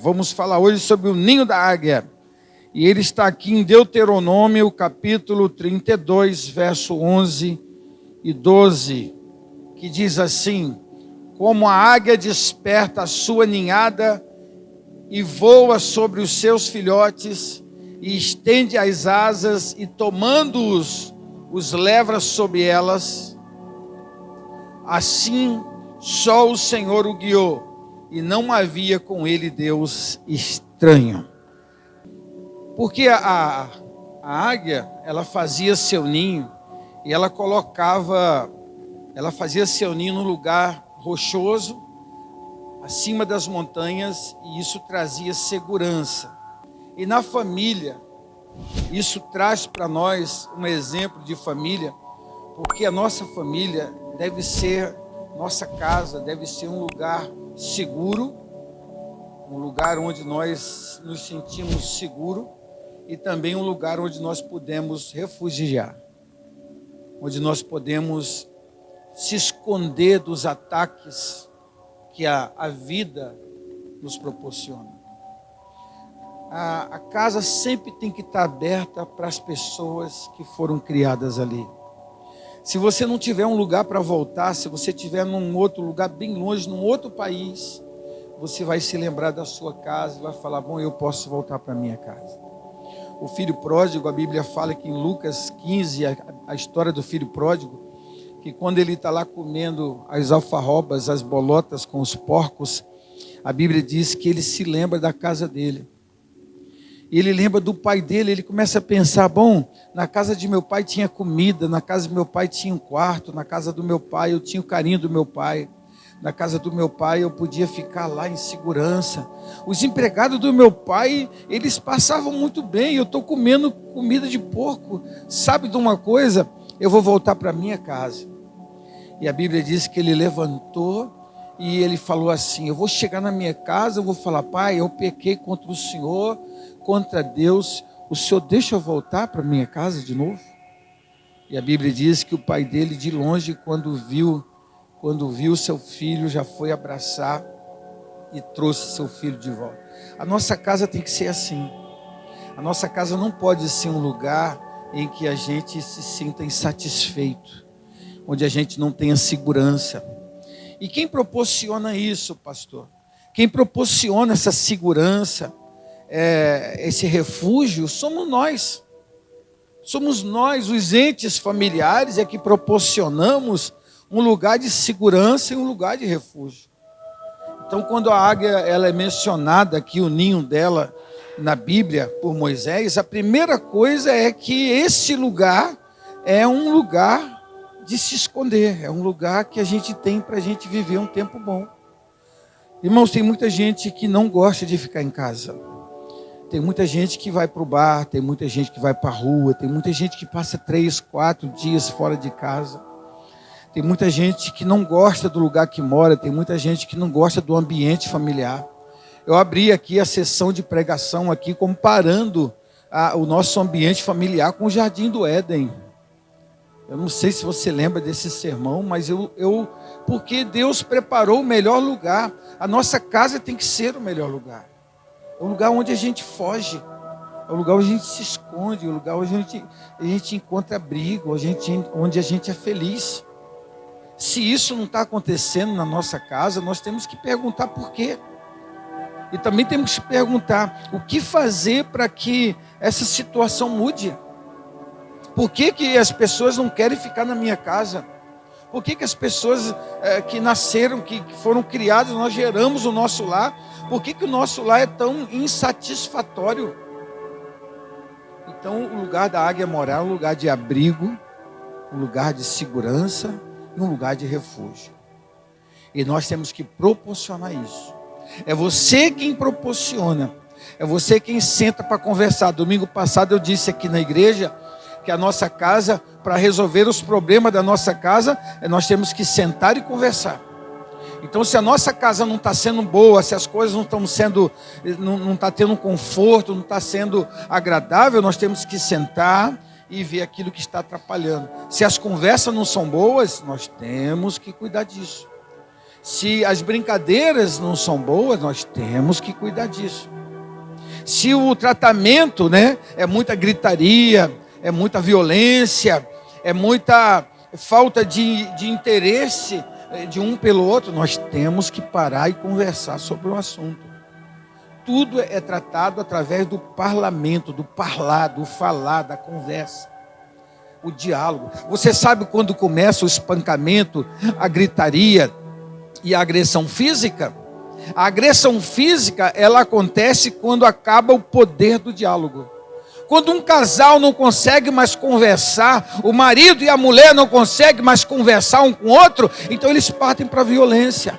Vamos falar hoje sobre o ninho da águia. E ele está aqui em Deuteronômio, capítulo 32, verso 11 e 12, que diz assim: como a águia desperta a sua ninhada e voa sobre os seus filhotes, e estende as asas, e tomando-os, os leva sobre elas, assim só o Senhor o guiou, e não havia com ele Deus estranho. Porque a águia, ela fazia seu ninho, e ela fazia seu ninho num lugar rochoso, acima das montanhas, e isso trazia segurança. E na família, isso traz para nós um exemplo de família, porque a nossa família deve ser, nossa casa deve ser um lugar seguro, um lugar onde nós nos sentimos seguros, e também um lugar onde nós podemos refugiar, onde nós podemos se esconder dos ataques que a vida nos proporciona. A casa sempre tem que estar aberta para as pessoas que foram criadas ali. Se você não tiver um lugar para voltar, se você estiver num outro lugar bem longe, num outro país, você vai se lembrar da sua casa e vai falar: bom, eu posso voltar para a minha casa. O filho pródigo, a Bíblia fala que em Lucas 15, a história do filho pródigo, que quando ele está lá comendo as alfarrobas, as bolotas com os porcos, a Bíblia diz que ele se lembra da casa dele. Ele lembra do pai dele, ele começa a pensar: bom, na casa de meu pai tinha comida, na casa do meu pai tinha um quarto, na casa do meu pai eu tinha o carinho do meu pai, na casa do meu pai eu podia ficar lá em segurança. Os empregados do meu pai, eles passavam muito bem, eu estou comendo comida de porco. Sabe de uma coisa? Eu vou voltar para minha casa. E a Bíblia diz que ele levantou e ele falou assim: eu vou chegar na minha casa, eu vou falar: pai, eu pequei contra o Senhor, contra Deus, o Senhor deixa eu voltar para minha casa de novo? E a Bíblia diz que o pai dele, de longe, quando viu seu filho, já foi abraçar e trouxe seu filho de volta. A nossa casa tem que ser assim. A nossa casa não pode ser um lugar em que a gente se sinta insatisfeito, onde a gente não tenha segurança. E quem proporciona isso, pastor? Quem proporciona essa segurança, esse refúgio, somos nós. Somos nós, os entes familiares, é que proporcionamos um lugar de segurança e um lugar de refúgio. Então, quando a águia ela é mencionada aqui, o ninho dela na Bíblia por Moisés, a primeira coisa é que esse lugar é um lugar de se esconder, é um lugar que a gente tem para a gente viver um tempo bom. Irmãos, tem muita gente que não gosta de ficar em casa. Tem muita gente que vai para o bar, tem muita gente que vai para a rua, tem muita gente que passa 3, 4 dias fora de casa. Tem muita gente que não gosta do lugar que mora, tem muita gente que não gosta do ambiente familiar. Eu abri aqui a sessão de pregação aqui comparando o nosso ambiente familiar com o Jardim do Éden. Eu não sei se você lembra desse sermão, mas porque Deus preparou o melhor lugar. A nossa casa tem que ser o melhor lugar. É o lugar onde a gente foge, é o lugar onde a gente se esconde, é o lugar onde a gente encontra abrigo, onde a gente é feliz. Se isso não está acontecendo na nossa casa, nós temos que perguntar por quê. E também temos que perguntar o que fazer para que essa situação mude. Por que as pessoas não querem ficar na minha casa? Por que as pessoas que nasceram, que foram criadas, nós geramos o nosso lar? Por que o nosso lar é tão insatisfatório? Então, o lugar da águia morar é um lugar de abrigo, um lugar de segurança e um lugar de refúgio. E nós temos que proporcionar isso. É você quem proporciona. É você quem senta para conversar. Domingo passado eu disse aqui na igreja que a nossa casa, para resolver os problemas da nossa casa, nós temos que sentar e conversar. Então, se a nossa casa não está sendo boa, se as coisas não estão sendo, não está tendo conforto, não está sendo agradável, nós temos que sentar e ver aquilo que está atrapalhando. Se as conversas não são boas, nós temos que cuidar disso. Se as brincadeiras não são boas, nós temos que cuidar disso. Se o tratamento, é muita gritaria, é muita violência, é muita falta de interesse de um pelo outro, nós temos que parar e conversar sobre o assunto. Tudo é tratado através do parlamento, do falar, da conversa, o diálogo. Você sabe quando começa o espancamento, a gritaria e a agressão física? A agressão física, ela acontece quando acaba o poder do diálogo. Quando um casal não consegue mais conversar, o marido e a mulher não conseguem mais conversar um com o outro, então eles partem para a violência.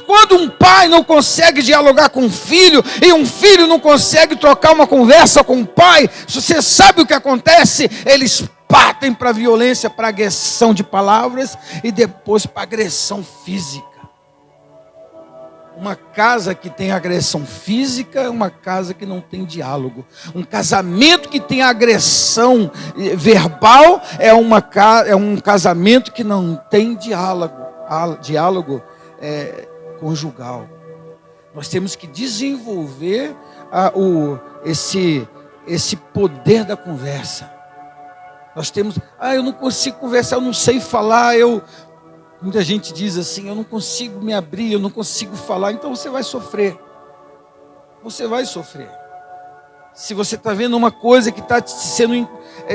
Quando um pai não consegue dialogar com um filho, e um filho não consegue trocar uma conversa com o pai, você sabe o que acontece? Eles partem para a violência, para a agressão de palavras e depois para a agressão física. Uma casa que tem agressão física é uma casa que não tem diálogo. Um casamento que tem agressão verbal é um casamento que não tem diálogo conjugal. Nós temos que desenvolver esse poder da conversa. Nós temos, eu não consigo conversar, eu não sei falar, muita gente diz assim, eu não consigo me abrir, eu não consigo falar. Então você vai sofrer. Você vai sofrer. Se você está vendo uma coisa que está sendo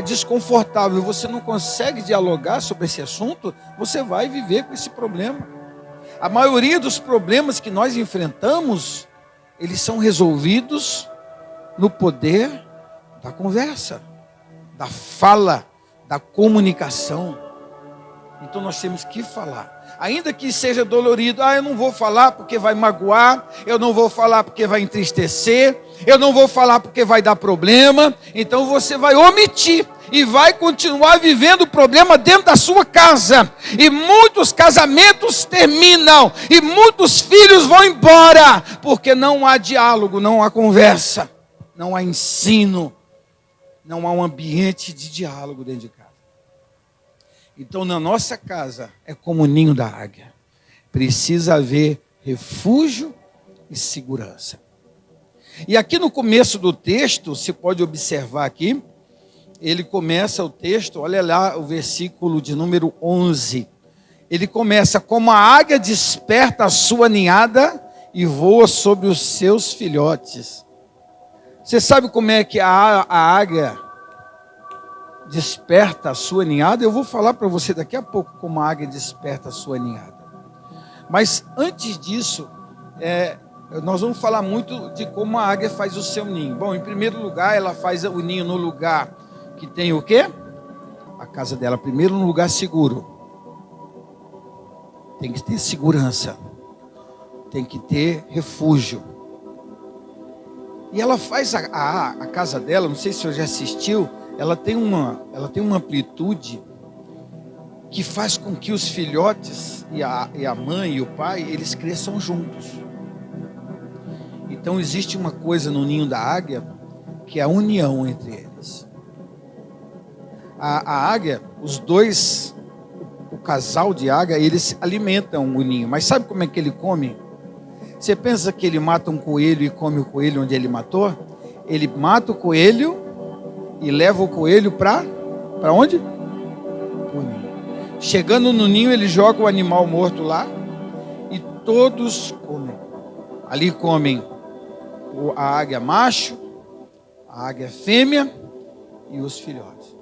desconfortável, você não consegue dialogar sobre esse assunto, você vai viver com esse problema. A maioria dos problemas que nós enfrentamos, eles são resolvidos no poder da conversa, da fala, da comunicação. Então nós temos que falar, ainda que seja dolorido. Eu não vou falar porque vai magoar, eu não vou falar porque vai entristecer, eu não vou falar porque vai dar problema. Então você vai omitir e vai continuar vivendo o problema dentro da sua casa. E muitos casamentos terminam, e muitos filhos vão embora, porque não há diálogo, não há conversa, não há ensino, não há um ambiente de diálogo dentro de casa. Então, na nossa casa, é como o ninho da águia. Precisa haver refúgio e segurança. E aqui no começo do texto, você pode observar aqui, ele começa o texto, olha lá o versículo de número 11. Ele começa, como a águia desperta a sua ninhada e voa sobre os seus filhotes. Você sabe como é que a águia desperta a sua ninhada? Eu vou falar para você daqui a pouco como a águia desperta a sua ninhada. Mas antes disso, nós vamos falar muito de como a águia faz o seu ninho. Bom, em primeiro lugar, ela faz o ninho no lugar que tem o quê? A casa dela, primeiro, num lugar seguro. Tem que ter segurança. Tem que ter refúgio. E ela faz a casa dela, não sei se você já assistiu, ela tem uma amplitude que faz com que os filhotes e a mãe e o pai, eles cresçam juntos. Então existe uma coisa no ninho da águia, que é a união entre eles. A águia, os dois, o casal de águia, eles alimentam o ninho. Mas sabe como é que ele come? Você pensa que ele mata um coelho e come o coelho onde ele matou? Ele mata o coelho e leva o coelho para onde? O ninho. Chegando no ninho, ele joga o animal morto lá e todos comem. Ali comem a águia macho, a águia fêmea e os filhotes.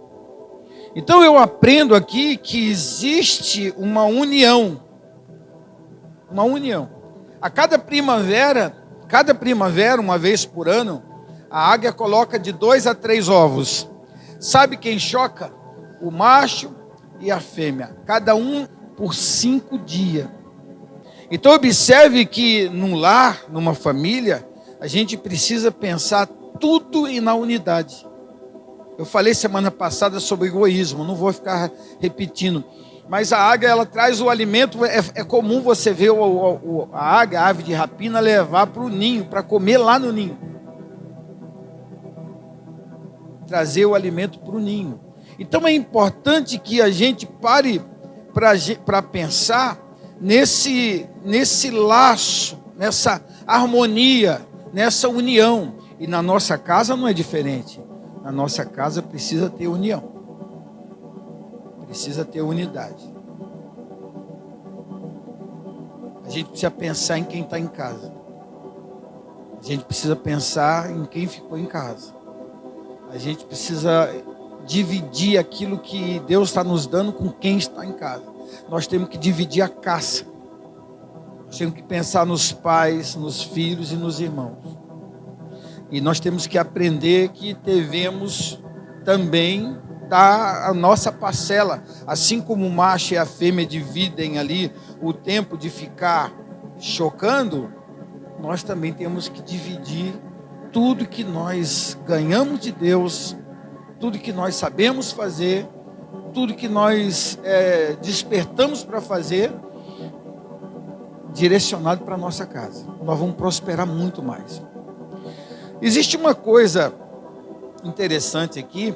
Então eu aprendo aqui que existe uma união. Uma união. A cada primavera, uma vez por ano, a águia coloca de 2 a 3 ovos. Sabe quem choca? O macho e a fêmea. Cada um por 5 dias. Então observe que num lar, numa família, a gente precisa pensar tudo e na unidade. Eu falei semana passada sobre egoísmo, não vou ficar repetindo. Mas a águia, ela traz o alimento, é comum você ver a águia, a ave de rapina, levar para o ninho, para comer lá no ninho. Trazer o alimento para o ninho. Então é importante que a gente pare para pensar nesse laço, nessa harmonia, nessa união. E na nossa casa não é diferente. Na nossa casa precisa ter união. Precisa ter unidade. A gente precisa pensar em quem está em casa. A gente precisa pensar em quem ficou em casa. A gente precisa dividir aquilo que Deus está nos dando com quem está em casa. Nós temos que dividir a caça. Nós temos que pensar nos pais, nos filhos e nos irmãos. E nós temos que aprender que devemos também dar a nossa parcela. Assim como o macho e a fêmea dividem ali o tempo de ficar chocando, nós também temos que dividir tudo que nós ganhamos de Deus, tudo que nós sabemos fazer, tudo que nós despertamos para fazer, direcionado para a nossa casa. Nós vamos prosperar muito mais. Existe uma coisa interessante aqui,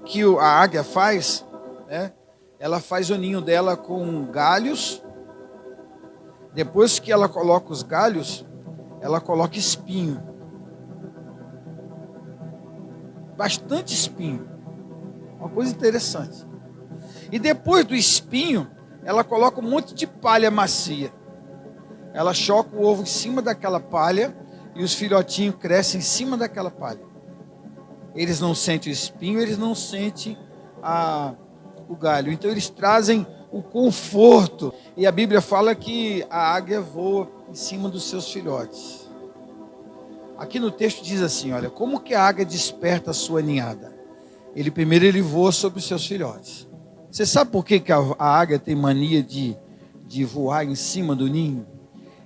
que a águia faz, né? Ela faz o ninho dela com galhos. Depois que ela coloca os galhos, ela coloca espinho. Bastante espinho. Uma coisa interessante. E depois do espinho, ela coloca um monte de palha macia. Ela choca o ovo em cima daquela palha e os filhotinhos crescem em cima daquela palha. Eles não sentem o espinho, eles não sentem o galho. Então eles trazem o conforto. E a Bíblia fala que a águia voa em cima dos seus filhotes. Aqui no texto diz assim, olha, como que a águia desperta a sua ninhada? Primeiro ele voa sobre os seus filhotes. Você sabe por que a águia tem mania de voar em cima do ninho?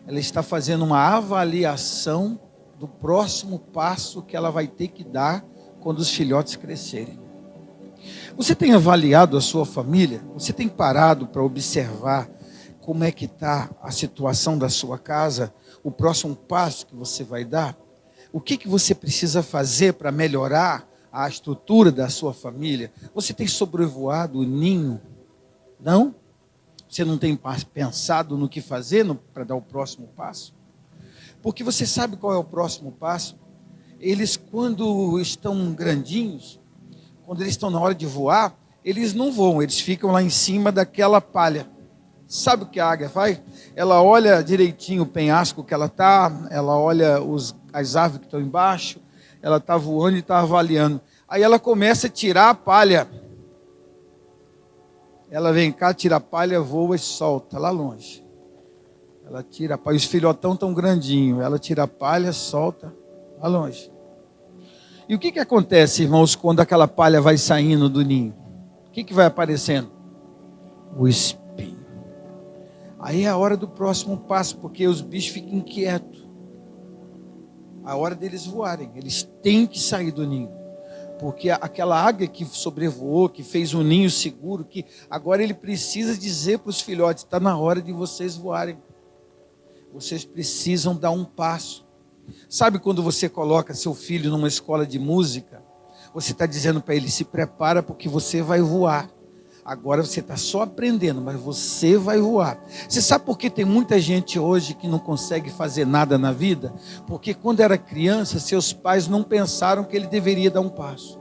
Ela está fazendo uma avaliação do próximo passo que ela vai ter que dar quando os filhotes crescerem. Você tem avaliado a sua família? Você tem parado para observar como é que está a situação da sua casa? O próximo passo que você vai dar? O que você precisa fazer para melhorar a estrutura da sua família? Você tem sobrevoado o ninho? Não? Você não tem pensado no que fazer para dar o próximo passo? Porque você sabe qual é o próximo passo? Eles, quando estão grandinhos, quando eles estão na hora de voar, eles não voam, eles ficam lá em cima daquela palha. Sabe o que a águia faz? Ela olha direitinho o penhasco que ela está, ela olha as árvores que estão embaixo, ela está voando e está avaliando. Aí ela começa a tirar a palha. Ela vem cá, tira a palha, voa e solta lá longe. Ela tira a palha, os filhotão tão grandinhos, ela tira a palha, solta lá longe. E o que acontece, irmãos, quando aquela palha vai saindo do ninho? O que vai aparecendo? O espinho. Aí é a hora do próximo passo, porque os bichos ficam inquietos. A hora deles voarem, eles têm que sair do ninho. Porque aquela águia que sobrevoou, que fez um ninho seguro, que agora ele precisa dizer para os filhotes, está na hora de vocês voarem. Vocês precisam dar um passo. Sabe quando você coloca seu filho numa escola de música, você está dizendo para ele, se prepara porque você vai voar. Agora você está só aprendendo, mas você vai voar. Você sabe por que tem muita gente hoje que não consegue fazer nada na vida? Porque quando era criança, seus pais não pensaram que ele deveria dar um passo.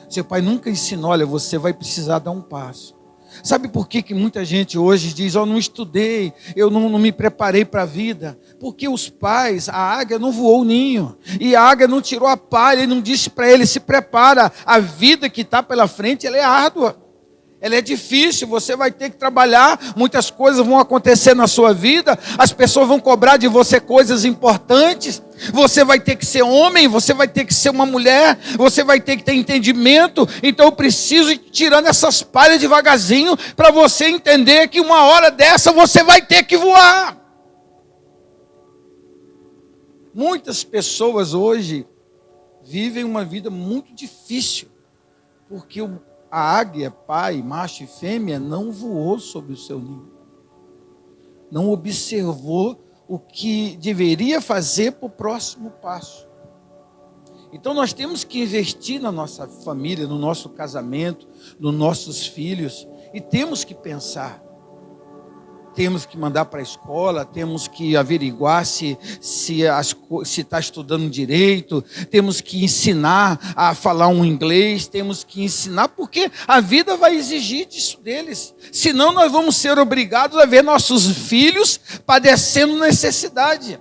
Seu pai nunca ensinou, olha, você vai precisar dar um passo. Sabe por que muita gente hoje diz, eu não estudei, eu não me preparei para a vida? Porque os pais, a águia não voou o ninho, e a águia não tirou a palha, e não disse para ele, se prepara, a vida que está pela frente, ela é árdua. Ela é difícil, você vai ter que trabalhar, muitas coisas vão acontecer na sua vida, as pessoas vão cobrar de você coisas importantes, você vai ter que ser homem, você vai ter que ser uma mulher, você vai ter que ter entendimento, então eu preciso ir tirando essas palhas devagarzinho, para você entender que uma hora dessa você vai ter que voar. Muitas pessoas hoje vivem uma vida muito difícil, porque a águia, pai, macho e fêmea, não voou sobre o seu ninho. Não observou o que deveria fazer para o próximo passo. Então nós temos que investir na nossa família, no nosso casamento, nos nossos filhos, E temos que pensar. Temos que mandar para a escola, temos que averiguar se está estudando direito, temos que ensinar a falar um inglês, temos que ensinar, porque a vida vai exigir disso deles. Senão nós vamos ser obrigados a ver nossos filhos padecendo necessidade.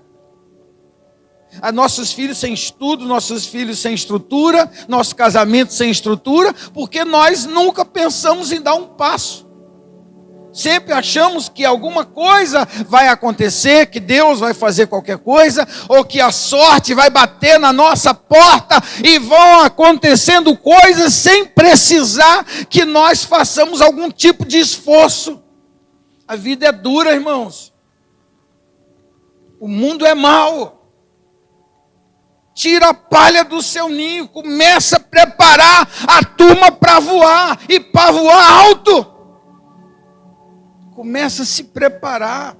A nossos filhos sem estudo, nossos filhos sem estrutura, nosso casamento sem estrutura, porque nós nunca pensamos em dar um passo. Sempre achamos que alguma coisa vai acontecer, que Deus vai fazer qualquer coisa, ou que a sorte vai bater na nossa porta e vão acontecendo coisas sem precisar que nós façamos algum tipo de esforço. A vida é dura, irmãos. O mundo é mau. Tira a palha do seu ninho, começa a preparar a turma para voar, e para voar alto. Começa a se preparar.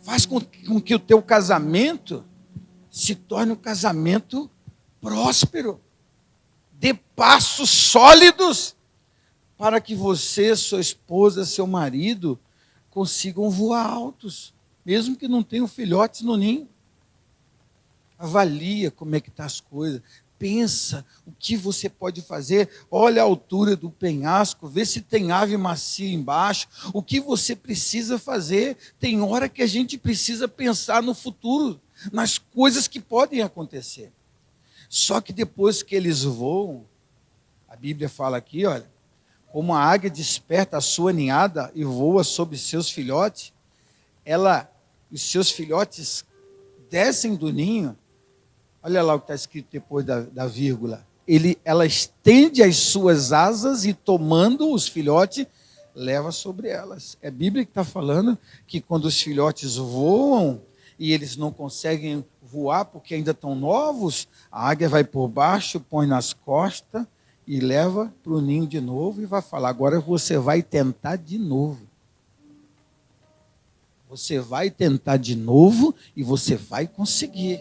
Faz com que o teu casamento se torne um casamento próspero. Dê passos sólidos para que você, sua esposa, seu marido consigam voar altos, mesmo que não tenham filhotes no ninho. Avalia como é que estão as coisas. Pensa o que você pode fazer. Olha a altura do penhasco, vê se tem ave macia embaixo. O que você precisa fazer? Tem hora que a gente precisa pensar no futuro, nas coisas que podem acontecer. Só que depois que eles voam, a Bíblia fala aqui, olha, como a águia desperta a sua ninhada e voa sobre seus filhotes, os seus filhotes descem do ninho. Olha lá o que está escrito depois da vírgula. Ela estende as suas asas e, tomando os filhotes, leva sobre elas. É a Bíblia que está falando que quando os filhotes voam e eles não conseguem voar porque ainda estão novos, a águia vai por baixo, põe nas costas e leva para o ninho de novo e vai falar: agora você vai tentar de novo. Você vai tentar de novo e você vai conseguir.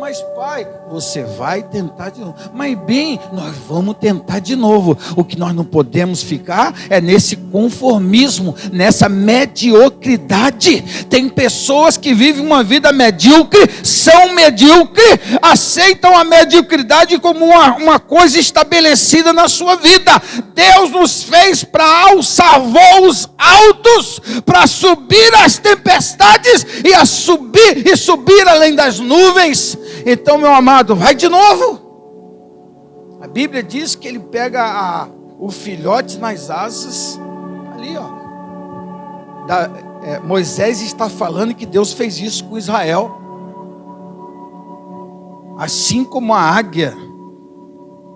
Mas pai, você vai tentar de novo. Mas bem, nós vamos tentar de novo. O que nós não podemos ficar é nesse conformismo, nessa mediocridade. Tem pessoas que vivem uma vida medíocre, são medíocres, aceitam a mediocridade como uma coisa estabelecida na sua vida. Deus nos fez para alçar voos altos, para subir as tempestades e subir além das nuvens. Então, meu amado, vai de novo. A Bíblia diz que ele pega o filhote nas asas. Ali, ó. Moisés está falando que Deus fez isso com Israel. Assim como a águia,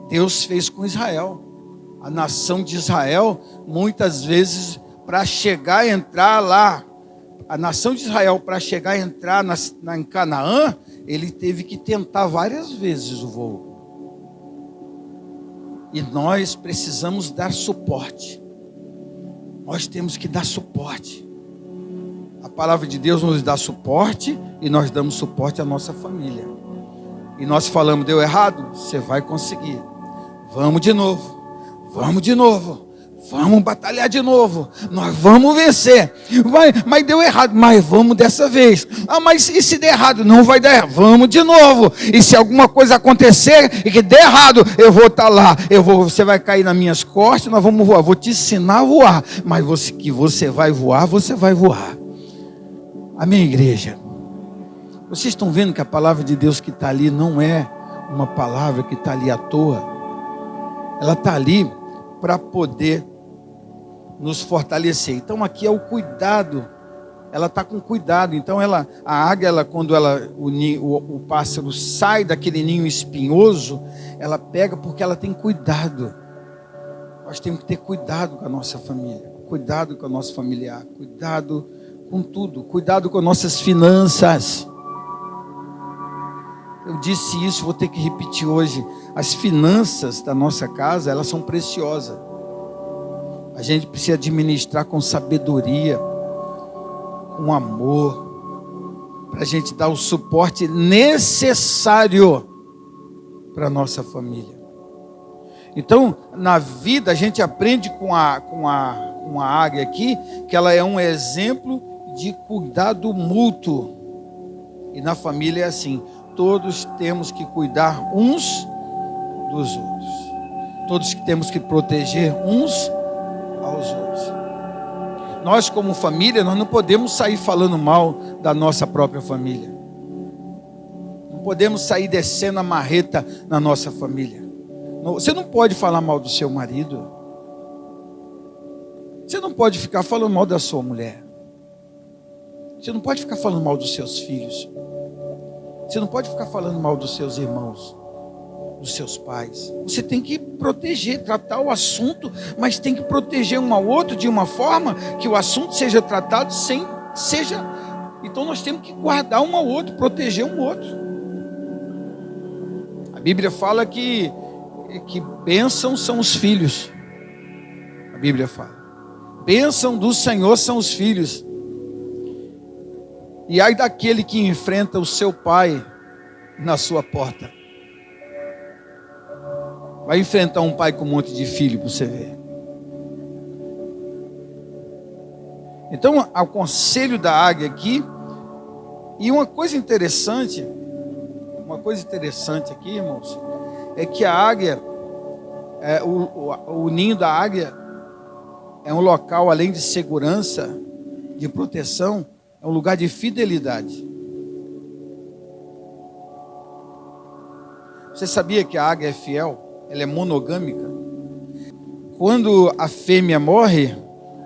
Deus fez com Israel. A nação de Israel, muitas vezes, para chegar e entrar lá, a nação de Israel, para chegar e entrar em Canaã, ele teve que tentar várias vezes o voo. E nós precisamos dar suporte. Nós temos que dar suporte. A palavra de Deus nos dá suporte e nós damos suporte à nossa família. E nós falamos: deu errado? Você vai conseguir. Vamos de novo. Vamos de novo. Vamos batalhar de novo. Nós vamos vencer. Mas deu errado. Mas vamos dessa vez. Mas e se der errado? Não vai dar errado. Vamos de novo. E se alguma coisa acontecer e que der errado, eu vou estar lá. Você vai cair nas minhas costas. Nós vamos voar. Vou te ensinar a voar. Mas você vai voar, você vai voar. Amém, igreja? Vocês estão vendo que a palavra de Deus que está ali não é uma palavra que está ali à toa. Ela está ali para poder nos fortalecer. Então aqui é o cuidado. Ela está com cuidado. Então a águia, quando o pássaro sai daquele ninho espinhoso, ela pega porque ela tem cuidado. Nós temos que ter cuidado com a nossa família, cuidado com o nosso familiar, cuidado com tudo, cuidado com nossas finanças. Eu disse isso, vou ter que repetir hoje. As finanças da nossa casa, elas são preciosas. A gente precisa administrar com sabedoria, com amor, para a gente dar o suporte necessário para a nossa família. Então, na vida, a gente aprende com uma águia aqui, que ela é um exemplo de cuidado mútuo. E na família é assim, todos temos que cuidar uns dos outros. Todos temos que proteger uns aos outros. Nós, como família, nós não podemos sair falando mal da nossa própria família. Não podemos sair descendo a marreta na nossa família. Você não pode falar mal do seu marido. Você não pode ficar falando mal da sua mulher. Você não pode ficar falando mal dos seus filhos. Você não pode ficar falando mal dos seus irmãos, dos seus pais. Você tem que proteger, tratar o assunto, mas tem que proteger um ao outro de uma forma que o assunto seja tratado Então nós temos que guardar um ao outro, proteger um outro. A Bíblia fala que bênção são os filhos. A Bíblia fala. Bênção do Senhor são os filhos. E ai daquele que enfrenta o seu pai na sua porta. Vai enfrentar um pai com um monte de filho para você ver. Então, o conselho da águia aqui. E uma coisa interessante aqui, irmãos, é que a águia, o ninho da águia é um local, além de segurança, de proteção, é um lugar de fidelidade. Você sabia que a águia é fiel? Ela é monogâmica. Quando a fêmea morre,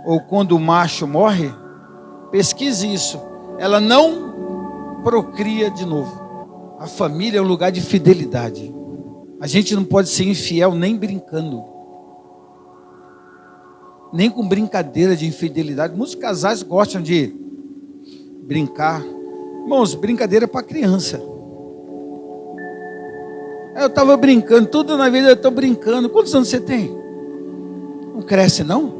ou quando o macho morre, pesquise isso. Ela não procria de novo. A família é um lugar de fidelidade. A gente não pode ser infiel nem brincando. Nem com brincadeira de infidelidade. Muitos casais gostam de brincar. Irmãos, brincadeira é para criança. Eu estava brincando, tudo na vida eu estou brincando. Quantos anos você tem? Não cresce não?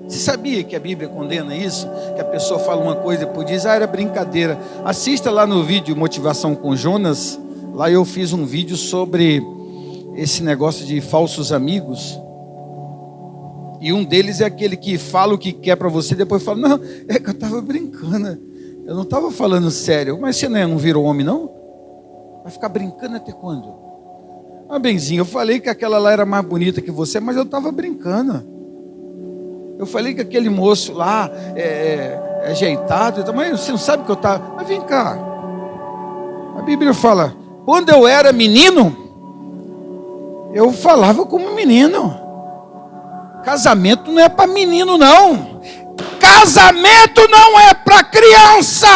Você sabia que a Bíblia condena isso? Que a pessoa fala uma coisa e depois diz, era brincadeira. Assista lá no vídeo Motivação com Jonas. Lá eu fiz um vídeo sobre esse negócio de falsos amigos. E um deles é aquele que fala o que quer para você e depois fala, não, é que eu estava brincando. Eu não estava falando sério. Mas você não virou homem não? Vai ficar brincando até quando? Ah, benzinho, eu falei que aquela lá era mais bonita que você, mas eu estava brincando. Eu falei que aquele moço lá é ajeitado, mas você não sabe que eu estava... Mas vem cá. A Bíblia fala, quando eu era menino, eu falava como menino. Casamento não é para menino, não. Casamento não é para criança.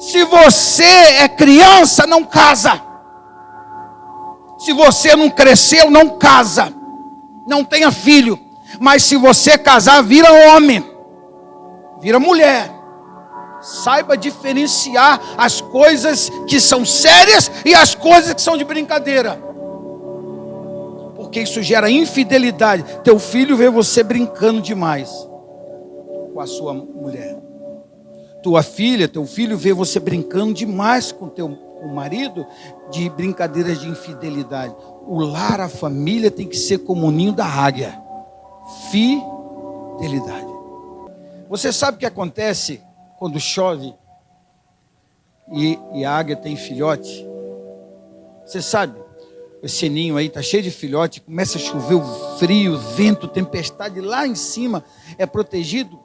Se você é criança, não casa. Se você não cresceu, não casa. Não tenha filho. Mas se você casar, vira homem. Vira mulher. Saiba diferenciar as coisas que são sérias e as coisas que são de brincadeira. Porque isso gera infidelidade. Teu filho vê você brincando demais com a sua mulher. Tua filha, teu filho vê você brincando demais com o marido, de brincadeiras de infidelidade. O lar, a família tem que ser como o ninho da águia. Fidelidade. Você sabe o que acontece quando chove e a águia tem filhote? Você sabe? Esse ninho aí está cheio de filhote, começa a chover, o frio, o vento, tempestade lá em cima, é protegido.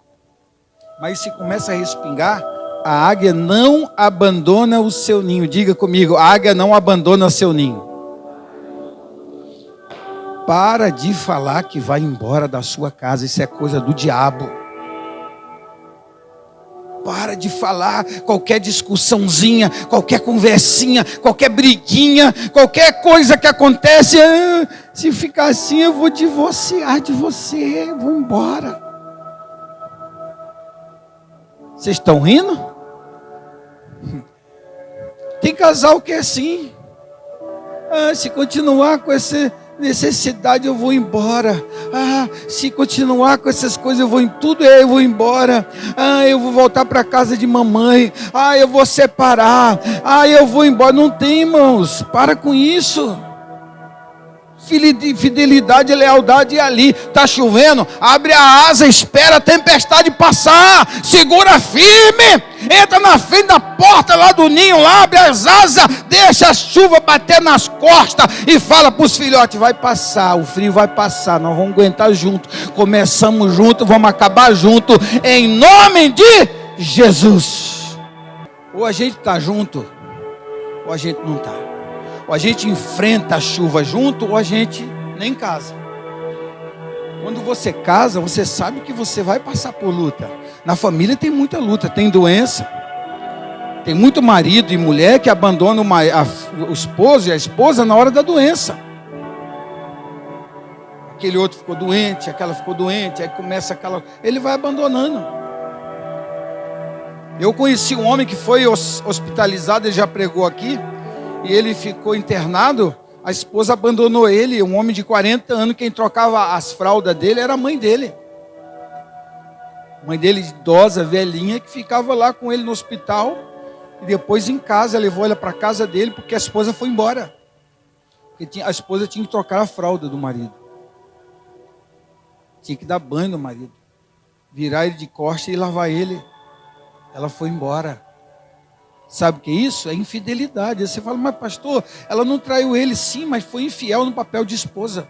Mas se começa a respingar, a águia não abandona o seu ninho. Diga comigo, a águia não abandona seu ninho. Para de falar que vai embora da sua casa, isso é coisa do diabo. Para de falar qualquer discussãozinha, qualquer conversinha, qualquer briguinha, qualquer coisa que acontece. Se ficar assim, eu vou divorciar de você, vou embora. Vocês estão rindo? Tem casal que é assim. Se continuar com essa necessidade, eu vou embora. Se continuar com essas coisas, eu vou embora. Eu vou voltar para casa de mamãe. Eu vou separar. Eu vou embora. Não tem, irmãos. Para com isso. fidelidade e lealdade ali. Está chovendo, abre a asa, espera a tempestade passar, segura firme, entra na frente da porta lá do ninho, lá, abre as asas, deixa a chuva bater nas costas e fala para os filhotes: vai passar, o frio vai passar, nós vamos aguentar junto, começamos junto, vamos acabar junto, em nome de Jesus. Ou a gente está junto, ou a gente não está. Ou a gente enfrenta a chuva junto, ou a gente nem casa. Quando você casa, você sabe que você vai passar por luta. Na família tem muita luta, tem doença. Tem muito marido e mulher que abandonam o esposo e a esposa na hora da doença. Aquele outro ficou doente, aquela ficou doente, aí começa aquela... Ele vai abandonando. Eu conheci um homem que foi hospitalizado, ele já pregou aqui, e ele ficou internado. A esposa abandonou ele, um homem de 40 anos, quem trocava as fraldas dele era a mãe dele. Mãe dele idosa, velhinha, que ficava lá com ele no hospital, e depois em casa, levou ela para casa dele, porque a esposa foi embora. Porque a esposa tinha que trocar a fralda do marido. Tinha que dar banho no marido, virar ele de costas e lavar ele. Ela foi embora. Sabe o que é isso? É infidelidade. Aí você fala: mas pastor, ela não traiu ele. Sim, mas foi infiel no papel de esposa.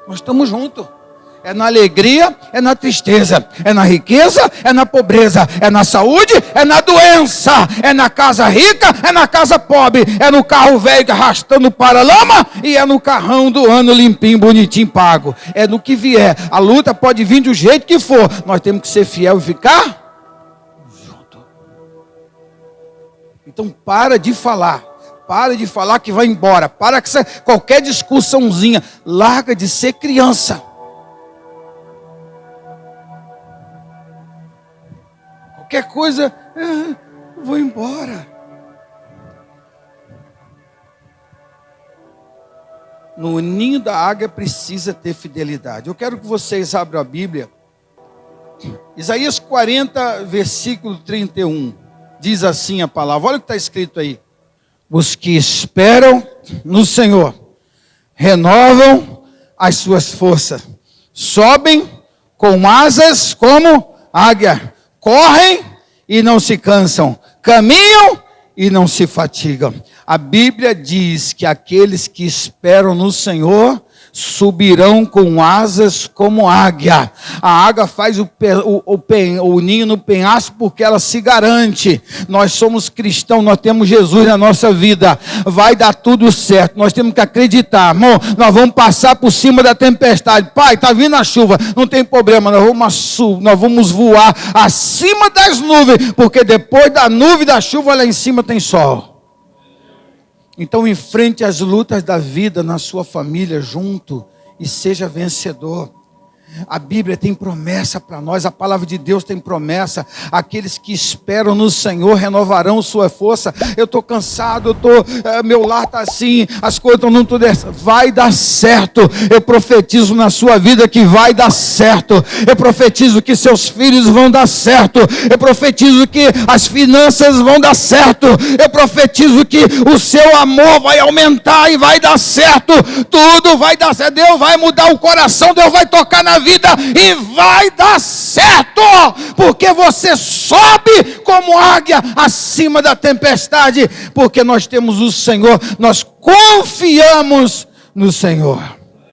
Nós estamos juntos. É na alegria, é na tristeza, é na riqueza, é na pobreza, é na saúde, é na doença, é na casa rica, é na casa pobre, é no carro velho arrastando para a lama, e é no carrão do ano limpinho, bonitinho, pago. É no que vier. A luta pode vir do jeito que for. Nós temos que ser fiel e ficar. Então para de falar que vai embora, para que qualquer discussãozinha, larga de ser criança. Qualquer coisa, vou embora. No ninho da águia precisa ter fidelidade. Eu quero que vocês abram a Bíblia, Isaías 40, versículo 31. Diz assim a palavra, olha o que está escrito aí: os que esperam no Senhor renovam as suas forças, sobem com asas como águia, correm e não se cansam, caminham e não se fatigam. A Bíblia diz que aqueles que esperam no Senhor subirão com asas como águia. A águia faz o ninho no penhasco porque ela se garante. Nós somos cristãos, nós temos Jesus na nossa vida. Vai dar tudo certo. Nós temos que acreditar, irmão. Nós vamos passar por cima da tempestade. Pai, está vindo a chuva, não tem problema. Nós vamos voar acima das nuvens, porque depois da nuvem da chuva lá em cima tem sol. Então enfrente as lutas da vida na sua família junto e seja vencedor. A Bíblia tem promessa para nós, a palavra de Deus tem promessa. Aqueles que esperam no Senhor renovarão sua força. Eu estou cansado, meu lar está assim, as coisas estão tudo certo. Vai dar certo. Eu profetizo na sua vida que vai dar certo. Eu profetizo que seus filhos vão dar certo. Eu profetizo que as finanças vão dar certo. Eu profetizo que o seu amor vai aumentar e vai dar certo. Tudo vai dar certo. Deus vai mudar o coração, Deus vai tocar na vida e vai dar certo, porque você sobe como águia acima da tempestade, porque nós temos o Senhor, nós confiamos no Senhor.